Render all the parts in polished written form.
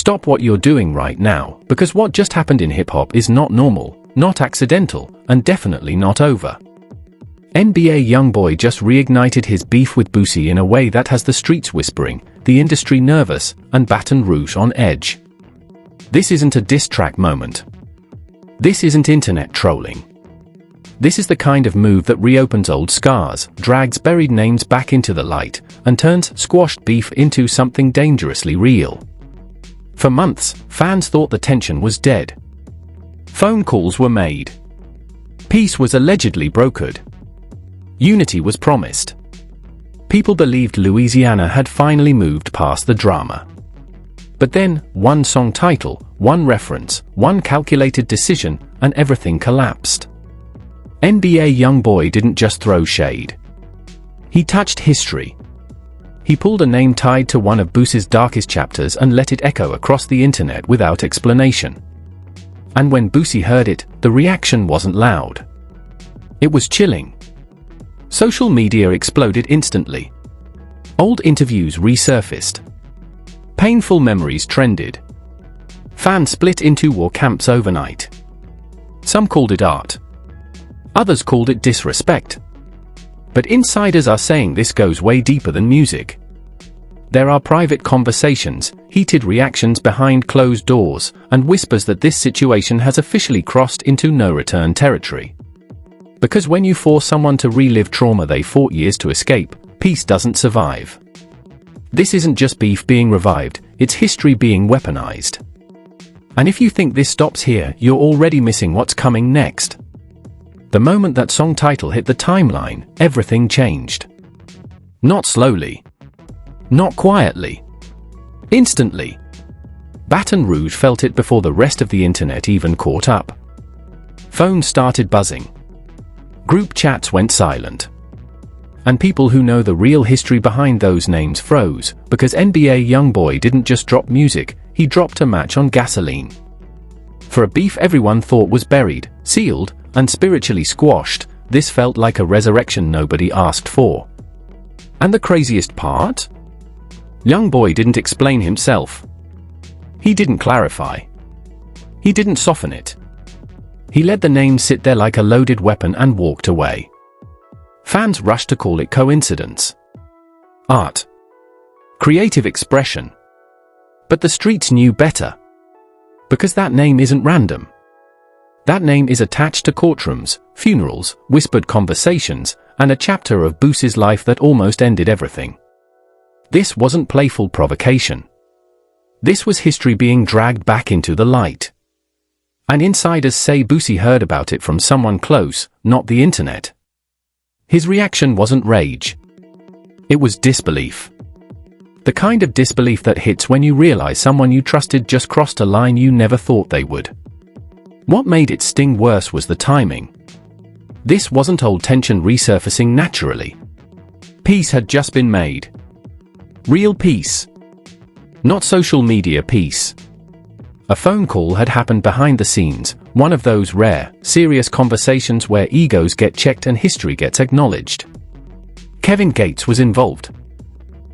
Stop what you're doing right now, because what just happened in hip-hop is not normal, not accidental, and definitely not over. NBA YoungBoy just reignited his beef with Boosie in a way that has the streets whispering, the industry nervous, and Baton Rouge on edge. This isn't a diss track moment. This isn't internet trolling. This is the kind of move that reopens old scars, drags buried names back into the light, and turns squashed beef into something dangerously real. For months, fans thought the tension was dead. Phone calls were made. Peace was allegedly brokered. Unity was promised. People believed Louisiana had finally moved past the drama. But then, one song title, one reference, one calculated decision, and everything collapsed. NBA YoungBoy didn't just throw shade. He touched history. He pulled a name tied to one of Boosie's darkest chapters and let it echo across the internet without explanation. And when Boosie heard it, the reaction wasn't loud. It was chilling. Social media exploded instantly. Old interviews resurfaced. Painful memories trended. Fans split into war camps overnight. Some called it art. Others called it disrespect. But insiders are saying this goes way deeper than music. There are private conversations, heated reactions behind closed doors, and whispers that this situation has officially crossed into no-return territory. Because when you force someone to relive trauma they fought years to escape, peace doesn't survive. This isn't just beef being revived, it's history being weaponized. And if you think this stops here, you're already missing what's coming next. The moment that song title hit the timeline, everything changed. Not slowly. Not quietly. Instantly. Baton Rouge felt it before the rest of the internet even caught up. Phones started buzzing. Group chats went silent. And people who know the real history behind those names froze, because NBA YoungBoy didn't just drop music, he dropped a match on gasoline. For a beef everyone thought was buried, sealed, and spiritually squashed, this felt like a resurrection nobody asked for. And the craziest part? YoungBoy didn't explain himself. He didn't clarify. He didn't soften it. He let the name sit there like a loaded weapon and walked away. Fans rushed to call it coincidence. Art. Creative expression. But the streets knew better. Because that name isn't random. That name is attached to courtrooms, funerals, whispered conversations, and a chapter of Boosie's life that almost ended everything. This wasn't playful provocation. This was history being dragged back into the light. And insiders say Boosie heard about it from someone close, not the internet. His reaction wasn't rage. It was disbelief. The kind of disbelief that hits when you realize someone you trusted just crossed a line you never thought they would. What made it sting worse was the timing. This wasn't old tension resurfacing naturally. Peace had just been made. Real peace. Not social media peace. A phone call had happened behind the scenes, one of those rare, serious conversations where egos get checked and history gets acknowledged. Kevin Gates was involved.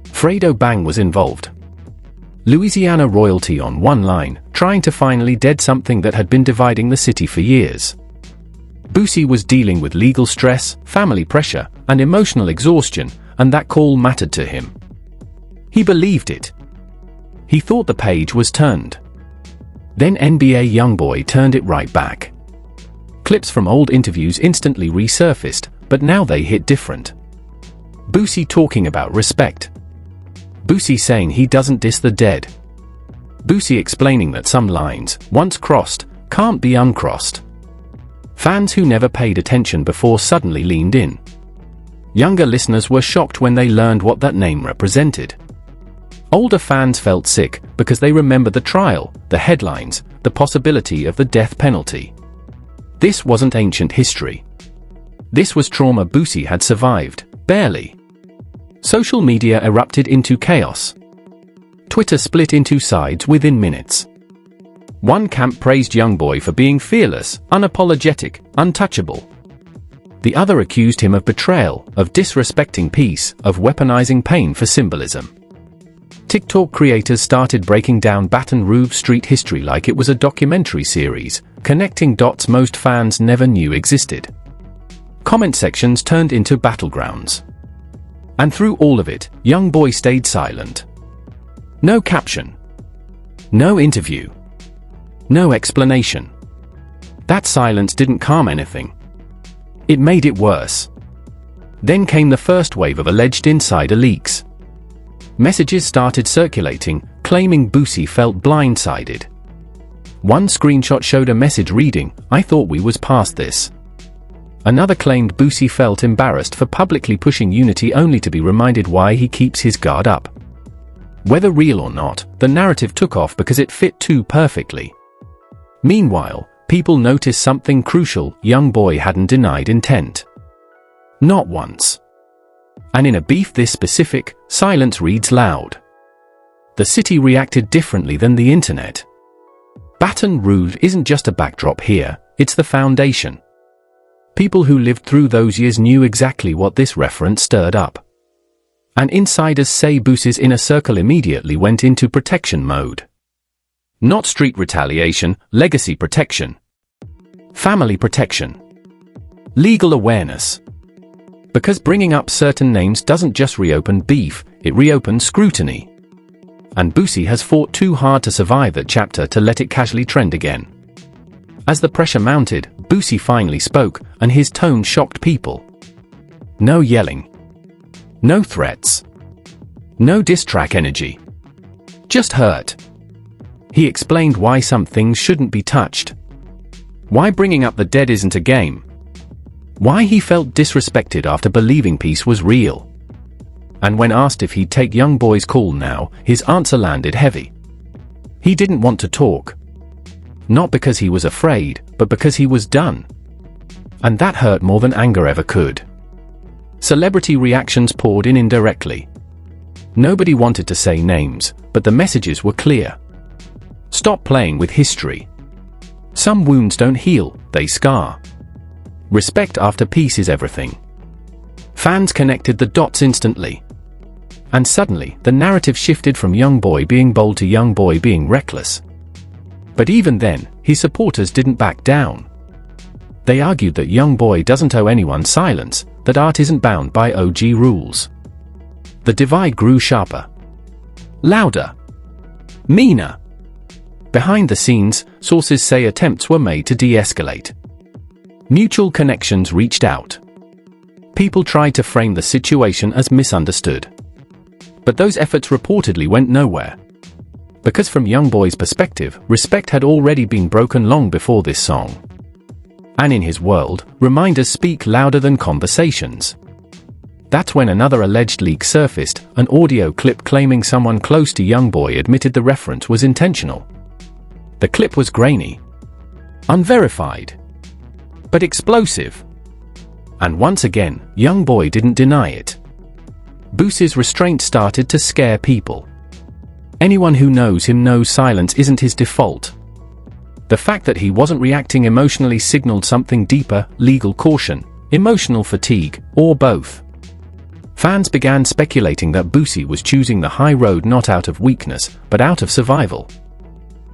Fredo Bang was involved. Louisiana royalty on one line, trying to finally dead something that had been dividing the city for years. Boosie was dealing with legal stress, family pressure, and emotional exhaustion, and that call mattered to him. He believed it. He thought the page was turned. Then NBA YoungBoy turned it right back. Clips from old interviews instantly resurfaced, but now they hit different. Boosie talking about respect. Boosie saying he doesn't diss the dead. Boosie explaining that some lines, once crossed, can't be uncrossed. Fans who never paid attention before suddenly leaned in. Younger listeners were shocked when they learned what that name represented. Older fans felt sick because they remember the trial, the headlines, the possibility of the death penalty. This wasn't ancient history. This was trauma Boosie had survived, barely. Social media erupted into chaos. Twitter split into sides within minutes. One camp praised YoungBoy for being fearless, unapologetic, untouchable. The other accused him of betrayal, of disrespecting peace, of weaponizing pain for symbolism. TikTok creators started breaking down Baton Rouge street history like it was a documentary series, connecting dots most fans never knew existed. Comment sections turned into battlegrounds. And through all of it, YoungBoy stayed silent. No caption. No interview. No explanation. That silence didn't calm anything. It made it worse. Then came the first wave of alleged insider leaks. Messages started circulating, claiming Boosie felt blindsided. One screenshot showed a message reading, "I thought we was past this." Another claimed Boosie felt embarrassed for publicly pushing unity only to be reminded why he keeps his guard up. Whether real or not, the narrative took off because it fit too perfectly. Meanwhile, people noticed something crucial: YoungBoy hadn't denied intent. Not once. And in a beef this specific, silence reads loud. The city reacted differently than the internet. Baton Rouge isn't just a backdrop here, it's the foundation. People who lived through those years knew exactly what this reference stirred up. And insiders say Boosie's inner circle immediately went into protection mode. Not street retaliation, legacy protection. Family protection. Legal awareness. Because bringing up certain names doesn't just reopen beef, it reopens scrutiny. And Boosie has fought too hard to survive that chapter to let it casually trend again. As the pressure mounted, Boosie finally spoke, and his tone shocked people. No yelling. No threats. No diss track energy. Just hurt. He explained why some things shouldn't be touched. Why bringing up the dead isn't a game. Why he felt disrespected after believing peace was real. And when asked if he'd take YoungBoy's call now, his answer landed heavy. He didn't want to talk. Not because he was afraid, but because he was done. And that hurt more than anger ever could. Celebrity reactions poured in indirectly. Nobody wanted to say names, but the messages were clear. Stop playing with history. Some wounds don't heal, they scar. Respect after peace is everything. Fans connected the dots instantly. And suddenly, the narrative shifted from YoungBoy being bold to YoungBoy being reckless. But even then, his supporters didn't back down. They argued that YoungBoy doesn't owe anyone silence, that art isn't bound by OG rules. The divide grew sharper. Louder. Meaner. Behind the scenes, sources say attempts were made to de-escalate. Mutual connections reached out. People tried to frame the situation as misunderstood. But those efforts reportedly went nowhere. Because from YoungBoy's perspective, respect had already been broken long before this song. And in his world, reminders speak louder than conversations. That's when another alleged leak surfaced, an audio clip claiming someone close to YoungBoy admitted the reference was intentional. The clip was grainy. Unverified. But explosive. And once again, YoungBoy didn't deny it. Boosie's restraint started to scare people. Anyone who knows him knows silence isn't his default. The fact that he wasn't reacting emotionally signaled something deeper: legal caution, emotional fatigue, or both. Fans began speculating that Boosie was choosing the high road not out of weakness, but out of survival.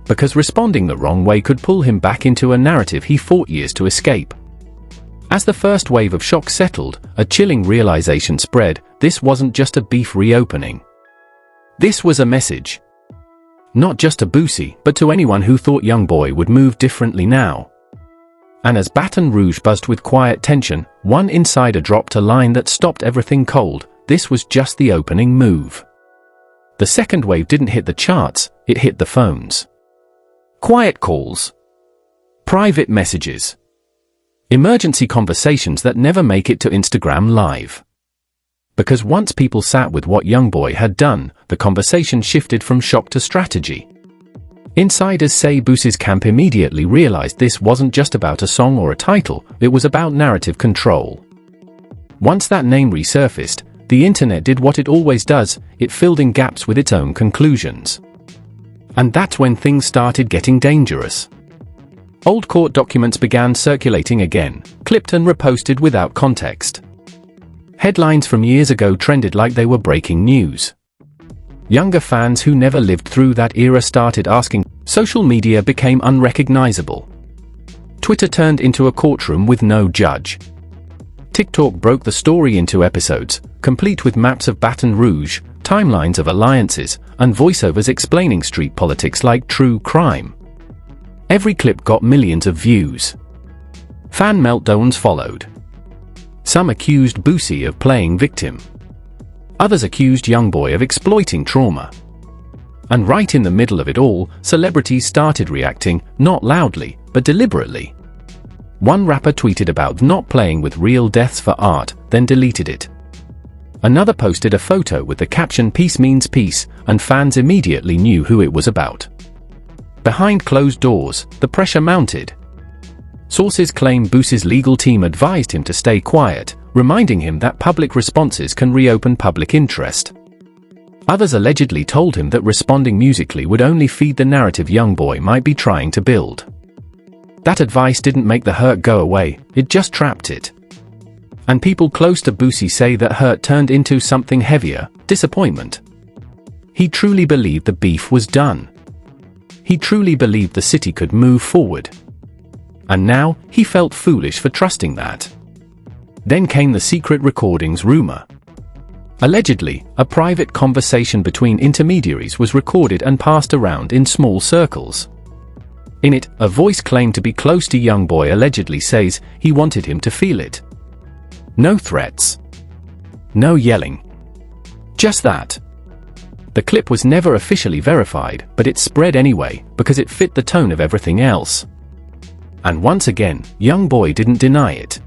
Because responding the wrong way could pull him back into a narrative he fought years to escape. As the first wave of shock settled, a chilling realization spread: this wasn't just a beef reopening. This was a message. Not just to Boosie, but to anyone who thought YoungBoy would move differently now. And as Baton Rouge buzzed with quiet tension, one insider dropped a line that stopped everything cold: this was just the opening move. The second wave didn't hit the charts, it hit the phones. Quiet calls. Private messages. Emergency conversations that never make it to Instagram Live. Because once people sat with what YoungBoy had done, the conversation shifted from shock to strategy. Insiders say Boosie's camp immediately realized this wasn't just about a song or a title, it was about narrative control. Once that name resurfaced, the internet did what it always does: it filled in gaps with its own conclusions. And that's when things started getting dangerous. Old court documents began circulating again, clipped and reposted without context. Headlines from years ago trended like they were breaking news. Younger fans who never lived through that era started asking. Social media became unrecognizable. Twitter turned into a courtroom with no judge. TikTok broke the story into episodes, complete with maps of Baton Rouge, timelines of alliances, and voiceovers explaining street politics like true crime. Every clip got millions of views. Fan meltdowns followed. Some accused Boosie of playing victim. Others accused YoungBoy of exploiting trauma. And right in the middle of it all, celebrities started reacting, not loudly, but deliberately. One rapper tweeted about not playing with real deaths for art, then deleted it. Another posted a photo with the caption "Peace means peace," and fans immediately knew who it was about. Behind closed doors, the pressure mounted. Sources claim Boosie's legal team advised him to stay quiet, reminding him that public responses can reopen public interest. Others allegedly told him that responding musically would only feed the narrative YoungBoy might be trying to build. That advice didn't make the hurt go away, it just trapped it. And people close to Boosie say that hurt turned into something heavier: disappointment. He truly believed the beef was done. He truly believed the city could move forward. And now, he felt foolish for trusting that. Then came the secret recordings rumor. Allegedly, a private conversation between intermediaries was recorded and passed around in small circles. In it, a voice claimed to be close to YoungBoy allegedly says he wanted him to feel it. No threats. No yelling. Just that. The clip was never officially verified, but it spread anyway, because it fit the tone of everything else. And once again, YoungBoy didn't deny it.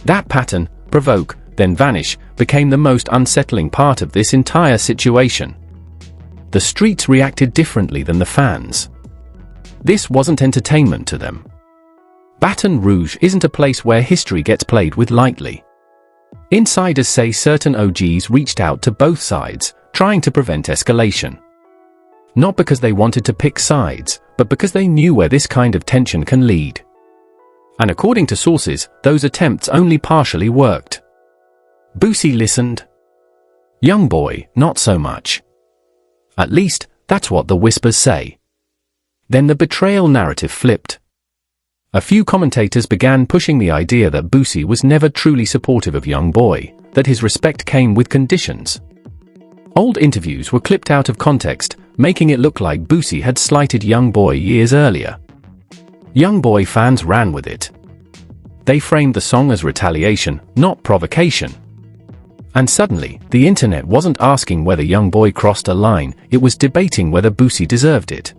That pattern, provoke, then vanish, became the most unsettling part of this entire situation. The streets reacted differently than the fans. This wasn't entertainment to them. Baton Rouge isn't a place where history gets played with lightly. Insiders say certain OGs reached out to both sides, trying to prevent escalation. Not because they wanted to pick sides, but because they knew where this kind of tension can lead. And according to sources, those attempts only partially worked. Boosie listened. YoungBoy, not so much. At least, that's what the whispers say. Then the betrayal narrative flipped. A few commentators began pushing the idea that Boosie was never truly supportive of YoungBoy, that his respect came with conditions. Old interviews were clipped out of context, making it look like Boosie had slighted YoungBoy years earlier. YoungBoy fans ran with it. They framed the song as retaliation, not provocation. And suddenly, the internet wasn't asking whether YoungBoy crossed a line, it was debating whether Boosie deserved it.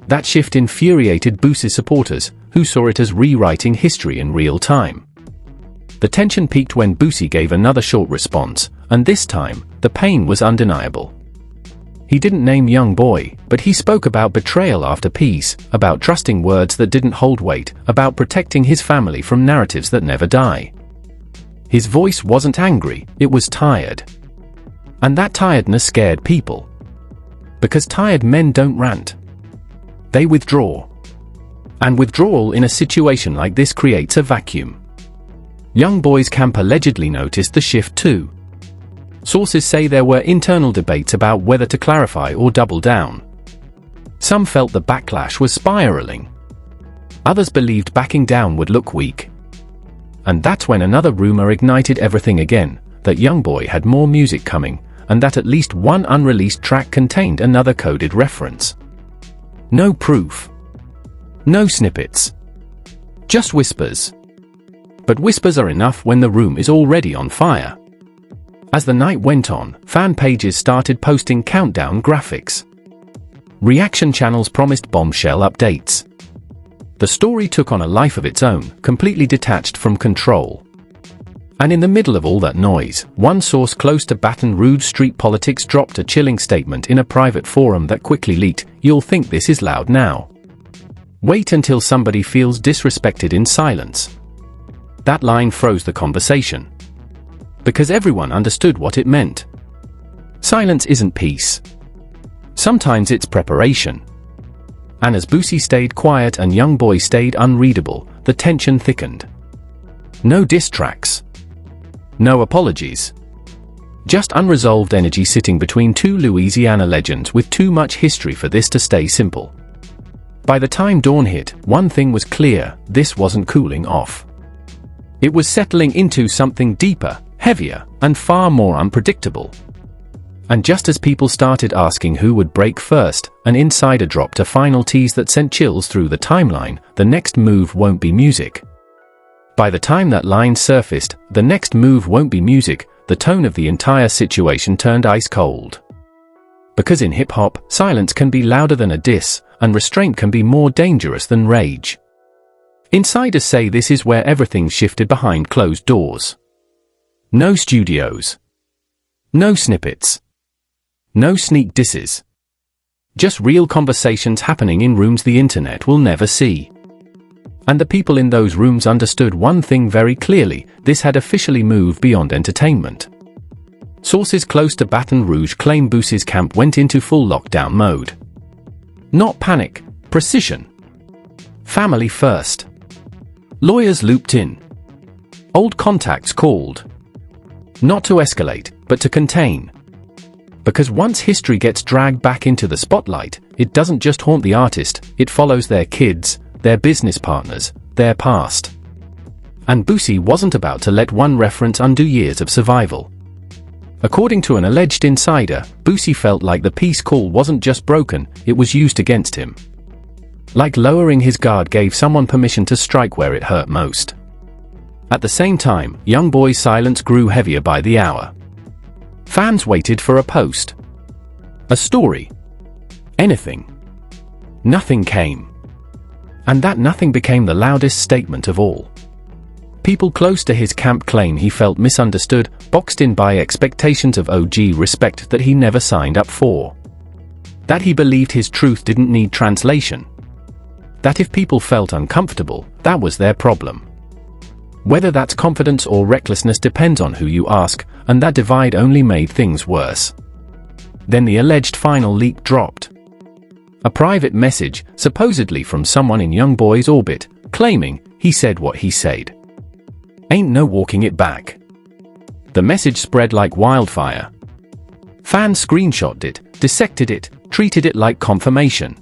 That shift infuriated Boosie's supporters, who saw it as rewriting history in real time. The tension peaked when Boosie gave another short response, and this time, the pain was undeniable. He didn't name YoungBoy, but he spoke about betrayal after peace, about trusting words that didn't hold weight, about protecting his family from narratives that never die. His voice wasn't angry, it was tired. And that tiredness scared people. Because tired men don't rant. They withdraw. And withdrawal in a situation like this creates a vacuum. YoungBoy's camp allegedly noticed the shift too. Sources say there were internal debates about whether to clarify or double down. Some felt the backlash was spiraling. Others believed backing down would look weak. And that's when another rumor ignited everything again, that YoungBoy had more music coming, and that at least one unreleased track contained another coded reference. No proof. No snippets. Just whispers. But whispers are enough when the room is already on fire. As the night went on, fan pages started posting countdown graphics. Reaction channels promised bombshell updates. The story took on a life of its own, completely detached from control. And in the middle of all that noise, one source close to Baton Rouge street politics dropped a chilling statement in a private forum that quickly leaked, "You'll think this is loud now. Wait until somebody feels disrespected in silence." That line froze the conversation. Because everyone understood what it meant. Silence isn't peace. Sometimes it's preparation. And as Boosie stayed quiet and YoungBoy stayed unreadable, the tension thickened. No diss tracks. No apologies. Just unresolved energy sitting between two Louisiana legends with too much history for this to stay simple. By the time dawn hit, one thing was clear: this wasn't cooling off. It was settling into something deeper, heavier, and far more unpredictable. And just as people started asking who would break first, an insider dropped a final tease that sent chills through the timeline: the next move won't be music. By the time that line surfaced, the next move won't be music, the tone of the entire situation turned ice cold. Because in hip-hop, silence can be louder than a diss, and restraint can be more dangerous than rage. Insiders say this is where everything shifted behind closed doors. No studios. No snippets. No sneak disses. Just real conversations happening in rooms the internet will never see. And the people in those rooms understood one thing very clearly: this had officially moved beyond entertainment. Sources close to Baton Rouge claim Boosie's camp went into full lockdown mode. Not panic, precision. Family first. Lawyers looped in. Old contacts called. Not to escalate, but to contain. Because once history gets dragged back into the spotlight, it doesn't just haunt the artist, it follows their kids, their business partners, their past. And Boosie wasn't about to let one reference undo years of survival. According to an alleged insider, Boosie felt like the peace call wasn't just broken, it was used against him. Like lowering his guard gave someone permission to strike where it hurt most. At the same time, YoungBoy's silence grew heavier by the hour. Fans waited for a post. A story. Anything. Nothing came. And that nothing became the loudest statement of all. People close to his camp claim he felt misunderstood, boxed in by expectations of OG respect that he never signed up for. That he believed his truth didn't need translation. That if people felt uncomfortable, that was their problem. Whether that's confidence or recklessness depends on who you ask, and that divide only made things worse. Then the alleged final leak dropped. A private message, supposedly from someone in YoungBoy's orbit, claiming, "He said what he said. Ain't no walking it back." The message spread like wildfire. Fans screenshotted it, dissected it, treated it like confirmation.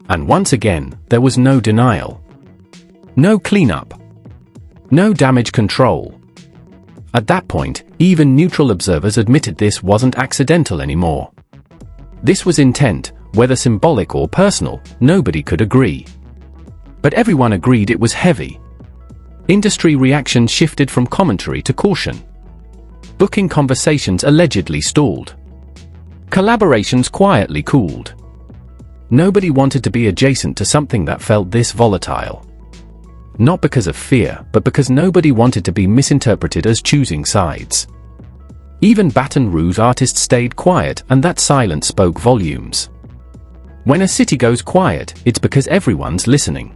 And once again, there was no denial. No cleanup. No damage control. At that point, even neutral observers admitted this wasn't accidental anymore. This was intent, whether symbolic or personal, nobody could agree. But everyone agreed it was heavy. Industry reaction shifted from commentary to caution. Booking conversations allegedly stalled. Collaborations quietly cooled. Nobody wanted to be adjacent to something that felt this volatile. Not because of fear, but because nobody wanted to be misinterpreted as choosing sides. Even Baton Rouge artists stayed quiet, and that silence spoke volumes. When a city goes quiet, it's because everyone's listening.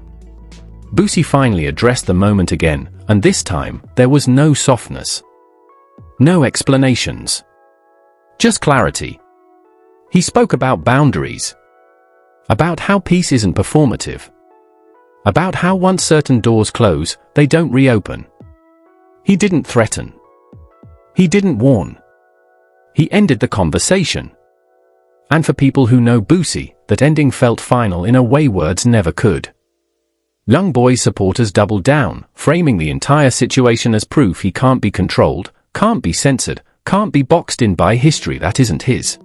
Boosie finally addressed the moment again, and this time, there was no softness. No explanations. Just clarity. He spoke about boundaries. About how peace isn't performative. About how once certain doors close, they don't reopen. He didn't threaten. He didn't warn. He ended the conversation. And for people who know Boosie, that ending felt final in a way words never could. YoungBoy's supporters doubled down, framing the entire situation as proof he can't be controlled, can't be censored, can't be boxed in by history that isn't his.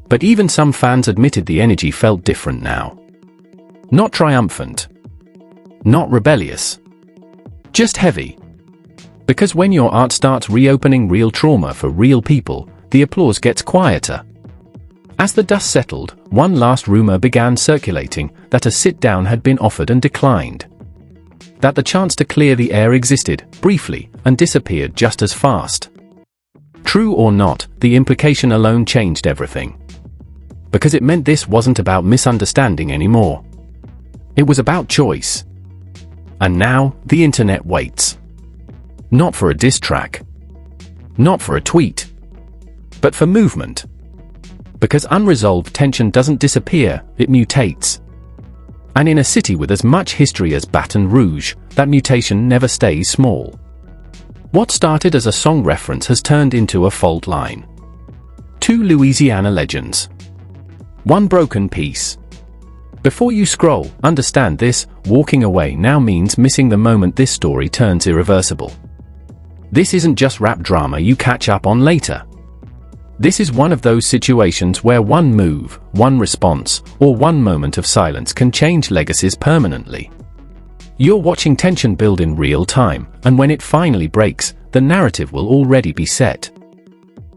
But even some fans admitted the energy felt different now. Not triumphant. Not rebellious. Just heavy. Because when your art starts reopening real trauma for real people, the applause gets quieter. As the dust settled, one last rumor began circulating, that a sit-down had been offered and declined. That the chance to clear the air existed, briefly, and disappeared just as fast. True or not, the implication alone changed everything. Because it meant this wasn't about misunderstanding anymore. It was about choice. And now, the internet waits. Not for a diss track. Not for a tweet. But for movement. Because unresolved tension doesn't disappear, it mutates. And in a city with as much history as Baton Rouge, that mutation never stays small. What started as a song reference has turned into a fault line. 2 Louisiana legends. 1 broken piece. Before you scroll, understand this: walking away now means missing the moment this story turns irreversible. This isn't just rap drama you catch up on later. This is one of those situations where one move, one response, or one moment of silence can change legacies permanently. You're watching tension build in real time, and when it finally breaks, the narrative will already be set.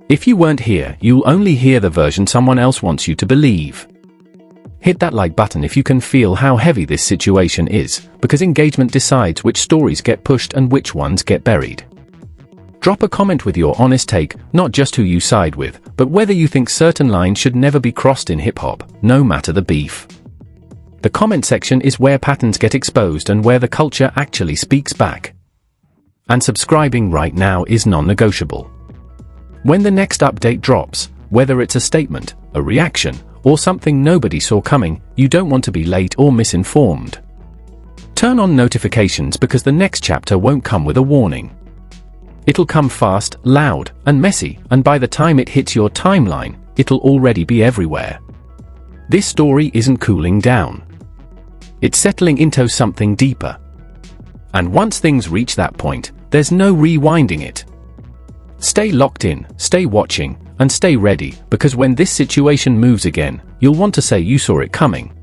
If you weren't here, you'll only hear the version someone else wants you to believe. Hit that like button if you can feel how heavy this situation is, because engagement decides which stories get pushed and which ones get buried. Drop a comment with your honest take, not just who you side with, but whether you think certain lines should never be crossed in hip-hop, no matter the beef. The comment section is where patterns get exposed and where the culture actually speaks back. And subscribing right now is non-negotiable. When the next update drops, whether it's a statement, a reaction, or something nobody saw coming, you don't want to be late or misinformed. Turn on notifications because the next chapter won't come with a warning. It'll come fast, loud, and messy, and by the time it hits your timeline, it'll already be everywhere. This story isn't cooling down. It's settling into something deeper. And once things reach that point, there's no rewinding it. Stay locked in, stay watching, and stay ready, because when this situation moves again, you'll want to say you saw it coming.